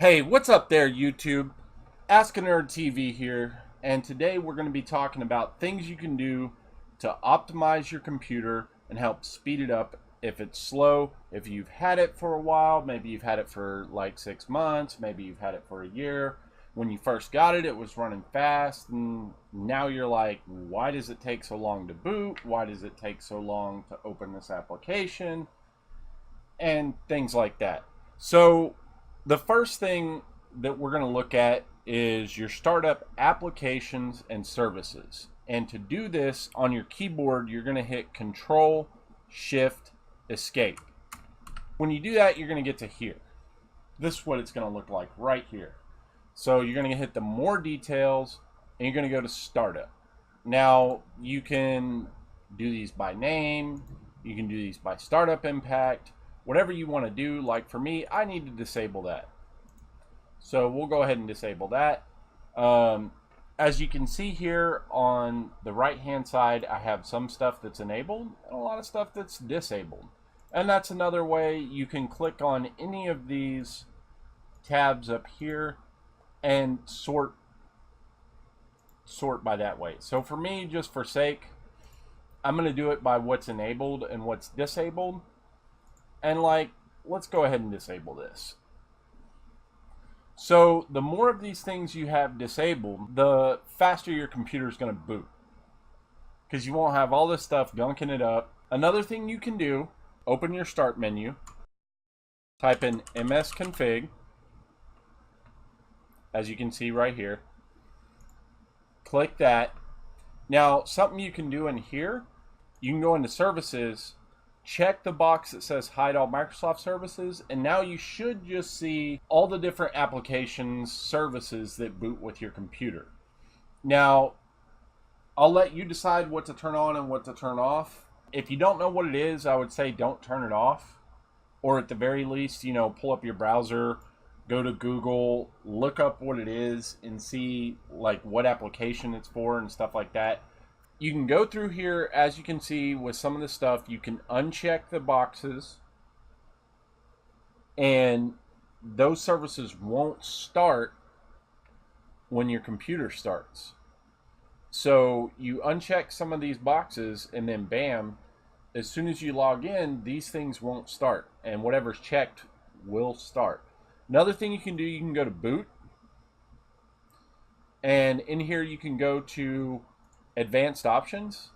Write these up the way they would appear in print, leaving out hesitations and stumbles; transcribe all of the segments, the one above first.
Hey, what's up there, YouTube? Ask a Nerd TV here, and today we're going to be talking about things you can do to optimize your computer and help speed it up if it's slow. If you've had it for a while, maybe you've had it for like 6 months, maybe you've had it for a year. When you first got it, it was running fast, and now you're like, why does it take so long to boot? Why does it take so long to open this application? And things like that. So, the first thing that we're going to look at is your startup applications and services. And to do this on your keyboard, you're going to hit Control, Shift, Escape. When you do that, you're going to get to here. This is what it's going to look like right here. So you're going to hit the More Details, and you're going to go to Startup. Now, you can do these by name. You can do these by startup impact. Whatever you want to do. Like for me, I need to disable that. So we'll go ahead and disable that. As you can see here on the right hand side, I have some stuff that's enabled and a lot of stuff that's disabled. And that's another way you can click on any of these tabs up here and sort by that way. So for me, just for sake, I'm going to do it by what's enabled and what's disabled. And let's go ahead and disable this. So the more of these things you have disabled, the faster your computer is going to boot, because you won't have all this stuff gunking it up. Another thing you can do, open your start menu, type in msconfig, as you can see right here. Click that. Now, something you can do in here, you can go into services, check the box that says hide all Microsoft services, and now you should just see all the different applications, services that boot with your computer. Now, I'll let you decide what to turn on and what to turn off. If you don't know what it is, I would say don't turn it off. Or at the very least, pull up your browser, go to Google, look up what it is, and see what application it's for and stuff like that. You can go through here, as you can see with some of the stuff, you can uncheck the boxes, and those services won't start when your computer starts. So you uncheck some of these boxes, and then bam, as soon as you log in, these things won't start, and whatever's checked will start. Another thing you can do, you can go to boot, and in here you can go to advanced options,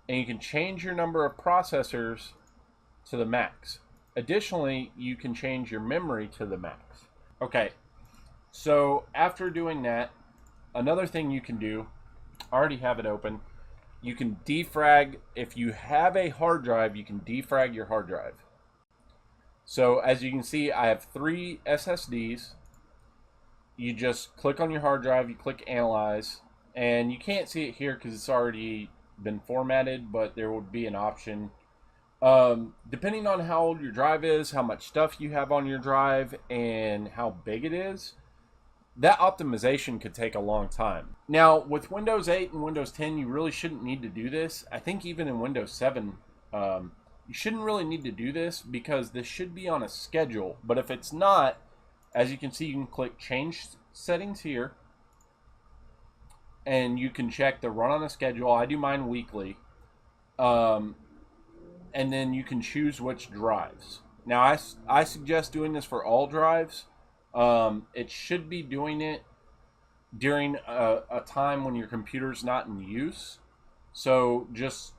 and you can change your number of processors to the max. Additionally, you can change your memory to the max. Okay, so after doing that, another thing you can do, I already have it open, you can defrag. If you have a hard drive, you can defrag your hard drive. So as you can see, I have 3 SSDs. You just click on your hard drive, you click Analyze, and you can't see it here because it's already been formatted, but there would be an option. Depending on how old your drive is, how much stuff you have on your drive, and how big it is, that optimization could take a long time. Now, with Windows 8 and Windows 10, you really shouldn't need to do this. I think even in Windows 7, you shouldn't really need to do this because this should be on a schedule. But if it's not, as you can see, you can click Change Settings here, and you can check the run on a schedule. I do mine weekly. And then you can choose which drives. Now, I suggest doing this for all drives. It should be doing it during a time when your computer's not in use. So just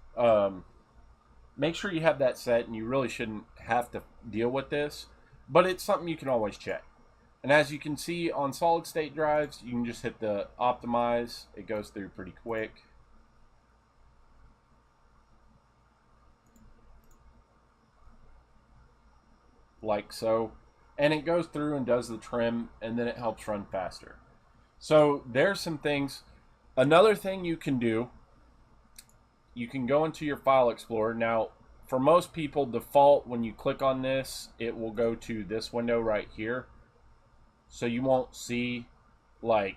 make sure you have that set, and you really shouldn't have to deal with this. But it's something you can always check. And as you can see on solid state drives, you can just hit the optimize. It goes through pretty quick. Like so. And it goes through and does the trim, and then it helps run faster. So there's some things. Another thing you can do, you can go into your File Explorer. Now, for most people, default, when you click on this, it will go to this window right here. So you won't see, you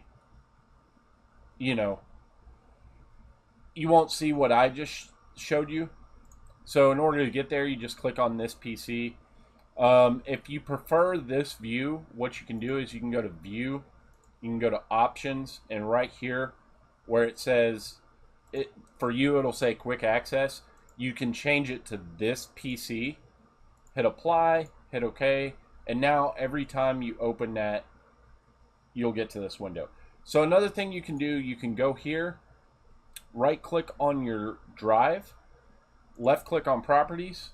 won't see what I just showed you. So in order to get there, you just click on this PC. If you prefer this view, what you can do is you can go to View, you can go to Options, and right here where it says, for you it'll say Quick Access, you can change it to this PC, hit Apply, hit OK, and now every time you open that, you'll get to this window. So another thing you can do, you can go here, right click on your drive, left click on Properties,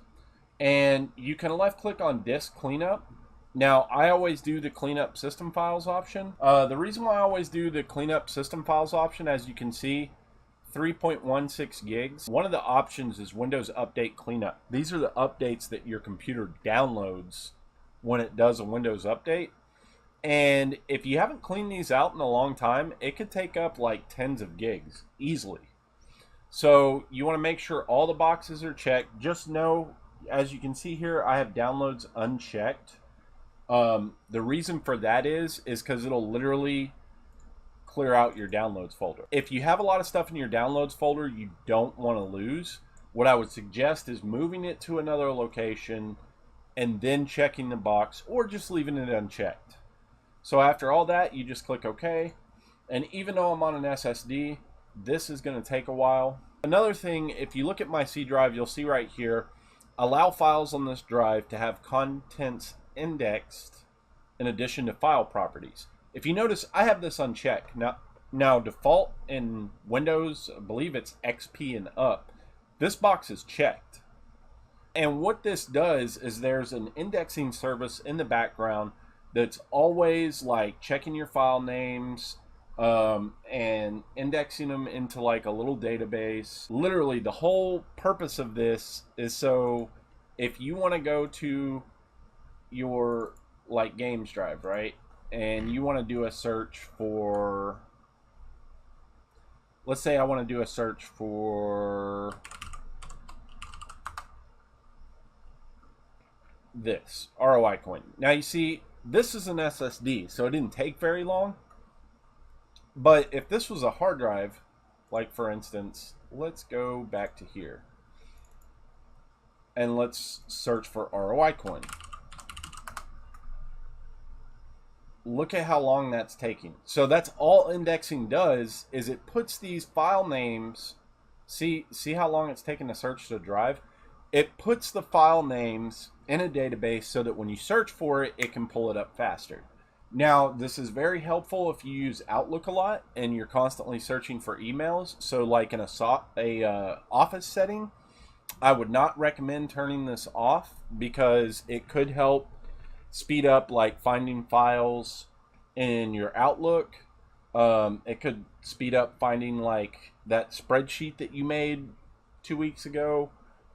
and you can left click on Disk Cleanup. Now, I always do the Cleanup System Files option. The reason why I always do the Cleanup System Files option, as you can see, 3.16 gigs. One of the options is Windows Update Cleanup. These are the updates that your computer downloads when it does a Windows update. And if you haven't cleaned these out in a long time, it could take up like tens of gigs easily. So you want to make sure all the boxes are checked. Just know, as you can see here, I have downloads unchecked. The reason for that is because it'll literally clear out your downloads folder. If you have a lot of stuff in your downloads folder you don't want to lose, what I would suggest is moving it to another location and then checking the box, or just leaving it unchecked. So after all that, you just click OK. And even though I'm on an SSD, this is going to take a while. Another thing, if you look at my C drive, you'll see right here, allow files on this drive to have contents indexed in addition to file properties. If you notice, I have this unchecked. Now default in Windows, I believe it's XP and up, this box is checked. And what this does is there's an indexing service in the background that's always like checking your file names and indexing them into like a little database. Literally, the whole purpose of this is so if you want to go to your like games drive, right, and you want to do a search for, let's say I want to do a search for this ROI coin. Now you see, this is an SSD, so it didn't take very long. But if this was a hard drive, like for instance, let's go back to here and let's search for ROI coin. Look at how long that's taking. So that's all indexing does, is it puts these file names, see how long it's taking to search the drive? It puts the file names in a database so that when you search for it, it can pull it up faster. Now, this is very helpful if you use Outlook a lot and you're constantly searching for emails. So like in a office setting, I would not recommend turning this off because it could help speed up like finding files in your Outlook. It could speed up finding like that spreadsheet that you made 2 weeks ago,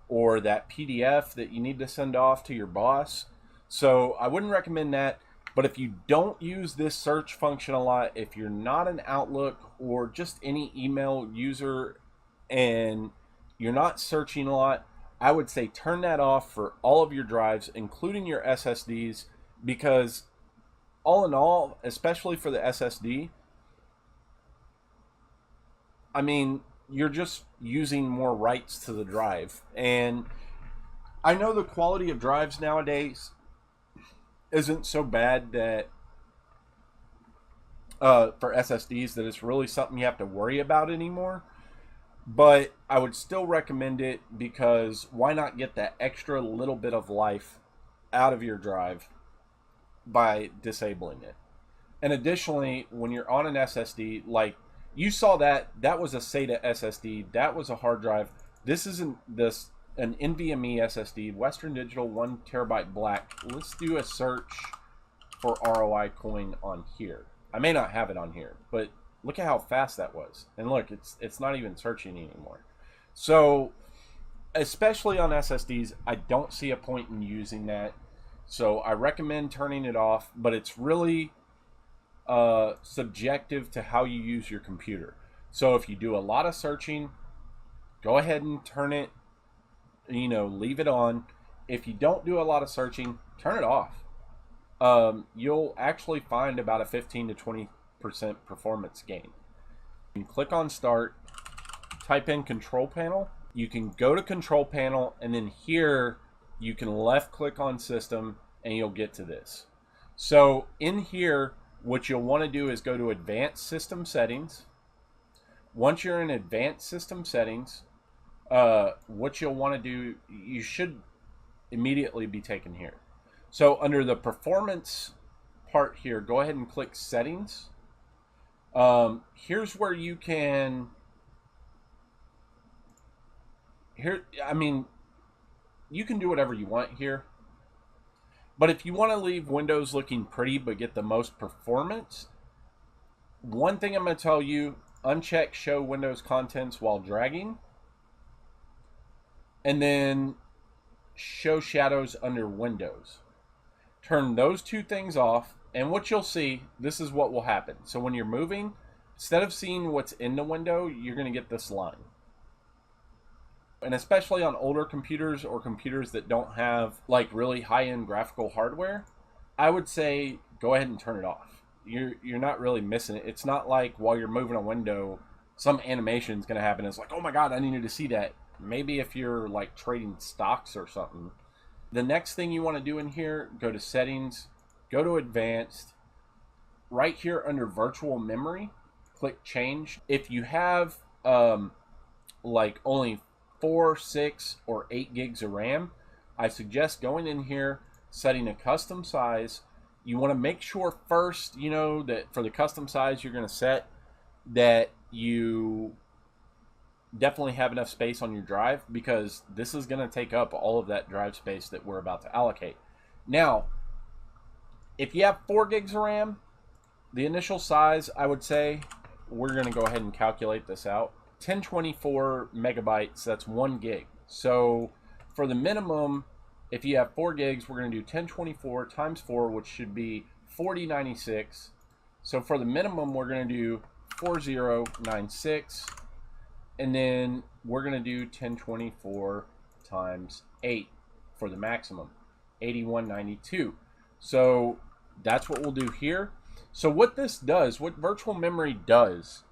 or that PDF that you need to send off to your boss. So I wouldn't recommend that. But if you don't use this search function a lot, if you're not an Outlook or just any email user and you're not searching a lot, I would say turn that off for all of your drives, including your SSDs, because all in all, especially for the SSD, I mean, you're just using more writes to the drive. And I know the quality of drives nowadays isn't so bad that for SSDs that it's really something you have to worry about anymore. But I would still recommend it, because why not get that extra little bit of life out of your drive by disabling it? And additionally, when you're on an SSD, like you saw that was a SATA SSD, that was a hard drive. This isn't an NVMe SSD, Western Digital 1 terabyte black. Let's do a search for ROI coin on here. I may not have it on here, but look at how fast that was. And look, it's not even searching anymore. So especially on SSDs, I don't see a point in using that. So I recommend turning it off, but it's really subjective to how you use your computer. So if you do a lot of searching, go ahead and turn it, leave it on. If you don't do a lot of searching, turn it off. You'll actually find about a 15 to 20% performance gain. You can click on Start, type in Control Panel. You can go to Control Panel, and then here you can left click on system and you'll get to this. So in here, what you'll want to do is go to advanced system settings. Once you're in advanced system settings, what you'll want to do, you should immediately be taken here. So under the performance part here, go ahead and click settings. Here's where you can, you can do whatever you want here. But if you want to leave Windows looking pretty but get the most performance, one thing I'm going to tell you, uncheck show Windows contents while dragging. And then show shadows under Windows. Turn those two things off, and what you'll see, this is what will happen. So when you're moving, instead of seeing what's in the window, you're going to get this line. And especially on older computers or computers that don't have like really high-end graphical hardware, I would say go ahead and turn it off. You're not really missing it. It's not like while you're moving a window, some animation is going to happen. It's like, oh my God, I needed to see that. Maybe if you're like trading stocks or something. The next thing you want to do in here, go to settings, go to advanced. Right here under virtual memory, click change. If you have like only 4, 6, or 8 gigs of RAM, I suggest going in here, setting a custom size. You want to make sure first, you know, that for the custom size you're going to set, that you definitely have enough space on your drive, because this is going to take up all of that drive space that we're about to allocate. Now, if you have 4 gigs of RAM, the initial size, I would say, we're going to go ahead and calculate this out. 1024 megabytes, that's 1 gig. So for the minimum, if you have 4 gigs, we're going to do 1024 times 4, which should be 4096. So for the minimum, we're going to do 4096. And then we're going to do 1024 times 8 for the maximum, 8192. So that's what we'll do here. So what this does, what virtual memory does,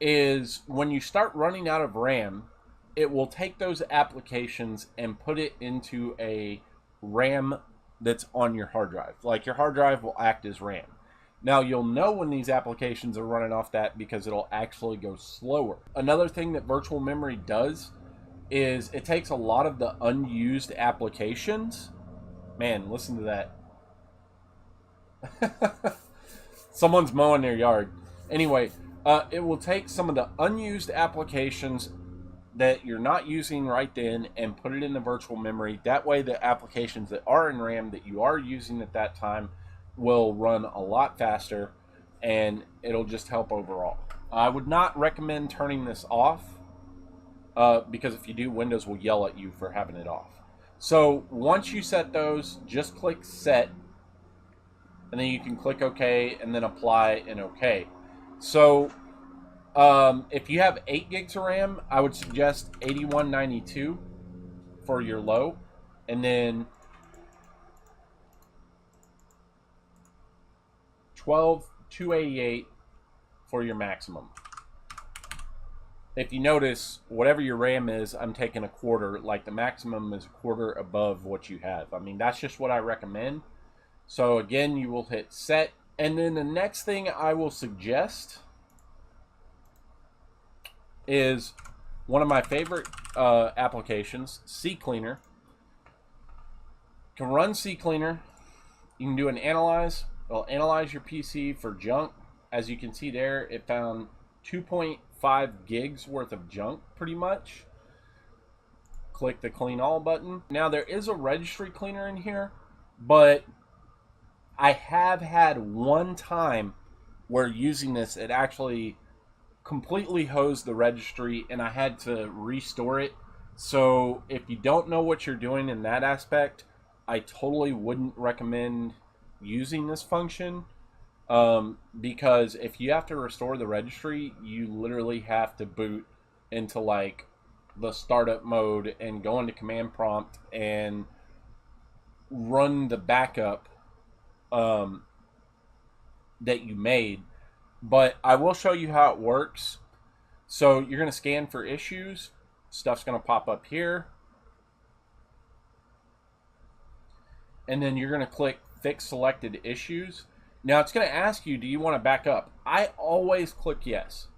is when you start running out of RAM, it will take those applications and put it into a RAM that's on your hard drive. Like your hard drive will act as RAM. Now you'll know when these applications are running off that because it'll actually go slower. Another thing that virtual memory does is it takes a lot of the unused applications. Man, listen to that. Someone's mowing their yard. Anyway, it will take some of the unused applications that you're not using right then and put it in the virtual memory. That way the applications that are in RAM that you are using at that time will run a lot faster, and it'll just help overall. I would not recommend turning this off because if you do, Windows will yell at you for having it off. So once you set those, just click set, and then you can click OK and then apply and OK. So if you have 8 gigs of RAM, I would suggest 8192 for your low, and then 12288 for your maximum. If you notice, whatever your RAM is, I'm taking a quarter. Like the maximum is a quarter above what you have. I mean, that's just what I recommend. So again, you will hit set. And then the next thing I will suggest is one of my favorite applications, CCleaner. You can run CCleaner. You can do an analyze. It'll analyze your PC for junk. As you can see there, it found 2.5 gigs worth of junk, pretty much. Click the clean all button. Now there is a registry cleaner in here, but I have had one time where using this, it actually completely hosed the registry and I had to restore it. So if you don't know what you're doing in that aspect, I totally wouldn't recommend using this function, because if you have to restore the registry, you literally have to boot into like the startup mode and go into command prompt and run the backup that you made. But I will show you how it works. So you're going to scan for issues. Stuff's going to pop up here. and then you're going to click Fix Selected Issues. Now it's going to ask you, do you want to back up? I always click yes.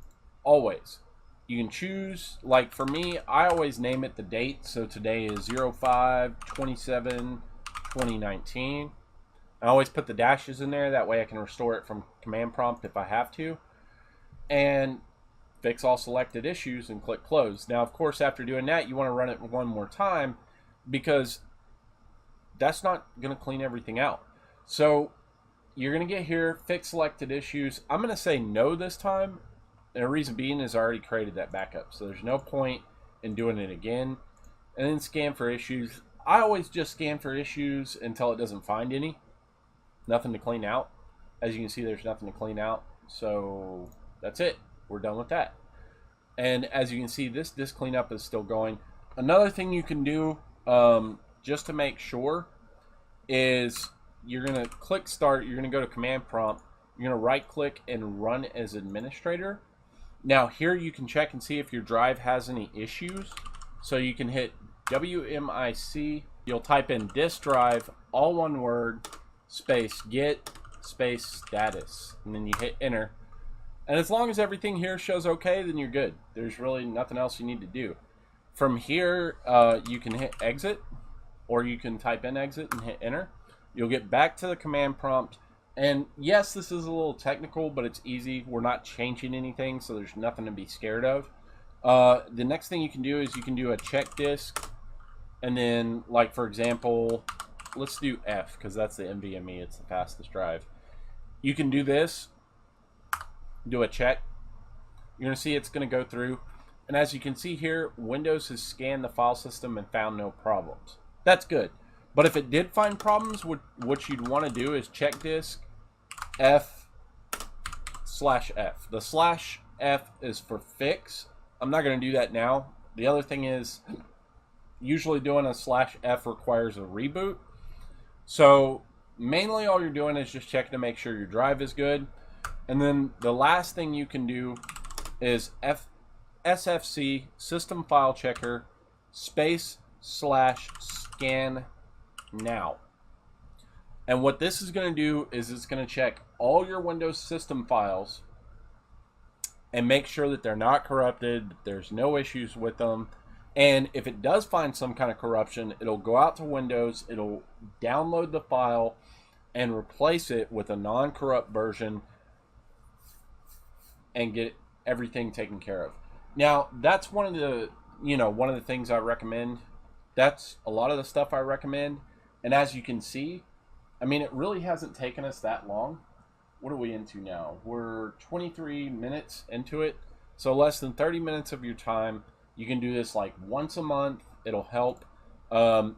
Always. You can choose, like for me, I always name it the date. So today is 05/27/2019. I always put the dashes in there. That way I can restore it from command prompt if I have to. And fix all selected issues and click close. Now, of course, after doing that, you want to run it one more time because that's not going to clean everything out. So you're going to get here, fix selected issues. I'm going to say no this time. And the reason being is I already created that backup. So there's no point in doing it again. And then scan for issues. I always just scan for issues until it doesn't find any. Nothing to clean out. As you can see, there's nothing to clean out. So that's it. We're done with that. And as you can see, this disk cleanup is still going. Another thing you can do, just to make sure, is you're going to click start. You're going to go to command prompt. You're going to right click and run as administrator. Now here you can check and see if your drive has any issues. So you can hit WMIC. You'll type in disk drive, all one word, space get, space status. And then you hit enter. And as long as everything here shows okay, then you're good. There's really nothing else you need to do. From here, you can hit exit, or you can type in exit and hit enter. You'll get back to the command prompt. And yes, this is a little technical, but it's easy. We're not changing anything, so there's nothing to be scared of. The next thing you can do is you can do a check disk. And then, like, for example, let's do F, because that's the NVMe. It's the fastest drive. You can do this. Do a check. You're going to see it's going to go through. And as you can see here, Windows has scanned the file system and found no problems. That's good. But if it did find problems, what you'd want to do is check disk F/F. The /F is for fix. I'm not going to do that now. The other thing is, usually doing a /F requires a reboot. So mainly all you're doing is just checking to make sure your drive is good. And then the last thing you can do is SFC, System File Checker, /scan now. And what this is going to do is it's going to check all your Windows system files and make sure that they're not corrupted, that there's no issues with them. And if it does find some kind of corruption, it'll go out to Windows, it'll download the file and replace it with a non-corrupt version and get everything taken care of. Now, that's one of the things I recommend. That's a lot of the stuff I recommend. And as you can see, I mean, it really hasn't taken us that long. What are we into now? We're 23 minutes into it. So less than 30 minutes of your time. You can do this like once a month. It'll help.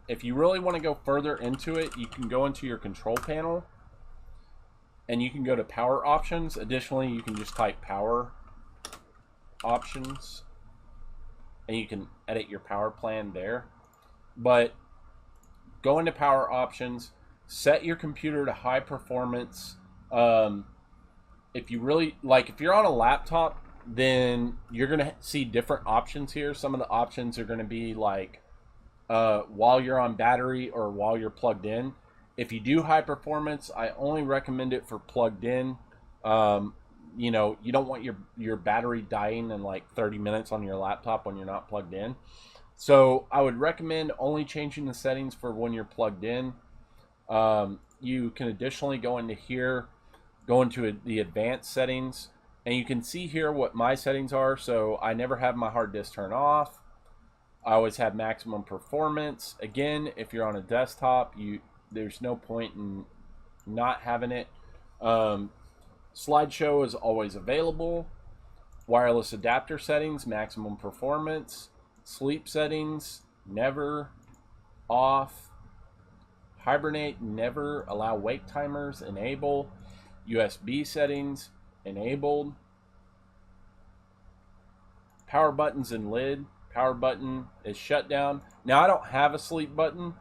If you really want to go further into it, you can go into your control panel and you can go to power options. Additionally, you can just type power options and you can edit your power plan there. But go into power options, set your computer to high performance. If you really like, if you're on a laptop, then you're going to see different options here. Some of the options are going to be like while you're on battery or while you're plugged in. If you do high performance, I only recommend it for plugged in. You know, you don't want your battery dying in like 30 minutes on your laptop when you're not plugged in. So I would recommend only changing the settings for when you're plugged in. You can additionally go into here, go into the advanced settings, and you can see here what my settings are. So I never have my hard disk turned off. I always have maximum performance. Again, if you're on a desktop, there's no point in not having it. Slideshow is always available. Wireless adapter settings, maximum performance. Sleep settings, never. Off. Hibernate, never. Allow wake timers, enable. USB settings, enabled. Power buttons and lid. Power button is shut down. Now I don't have a sleep button,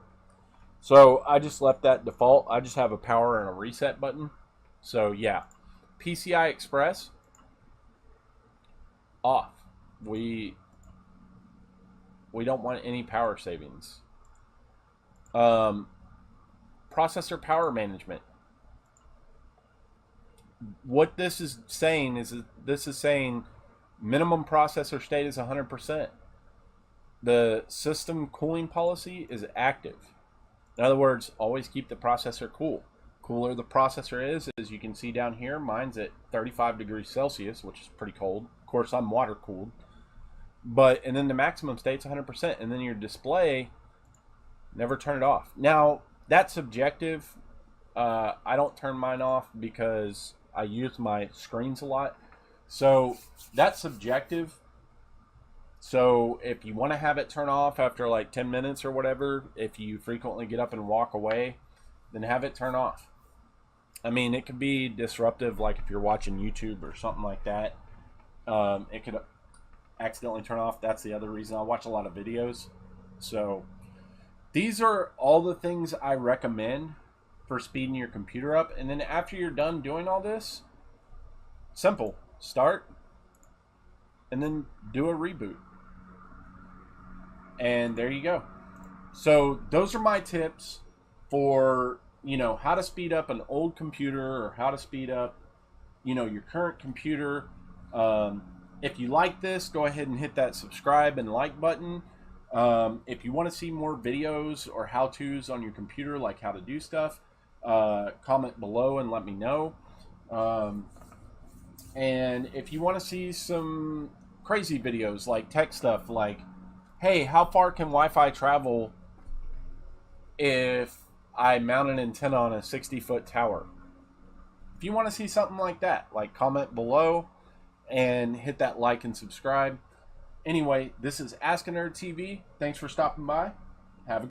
so I just left that default. I just have a power and a reset button. So yeah. PCI Express, off. We don't want any power savings. processor power management. What this is saying is minimum processor state is 100%. The system cooling policy is active. In other words, always keep the processor cool. Cooler the processor is, as you can see down here, mine's at 35 degrees Celsius, which is pretty cold. Of course, I'm water cooled. And then the maximum state's 100%, and then your display, never turn it off. Now, that's subjective. I don't turn mine off because I use my screens a lot. So that's subjective. So if you want to have it turn off after like 10 minutes or whatever, if you frequently get up and walk away, then have it turn off. I mean, it could be disruptive, like if you're watching YouTube or something like that. It could accidentally turn off. That's the other reason I watch a lot of videos. So these are all the things I recommend for speeding your computer up. And then after you're done doing all this, simple, start and then do a reboot. And there you go. So those are my tips for, how to speed up an old computer or how to speed up, your current computer. If you like this, go ahead and hit that subscribe and like button. If you want to see more videos or how-tos on your computer, like how to do stuff, comment below and let me know. And if you want to see some crazy videos like tech stuff, like, hey, how far can Wi-Fi travel if I mount an antenna on a 60-foot tower? If you want to see something like that, like, comment below and hit that like and subscribe. Anyway, this is Ask a Nerd TV. Thanks for stopping by. Have a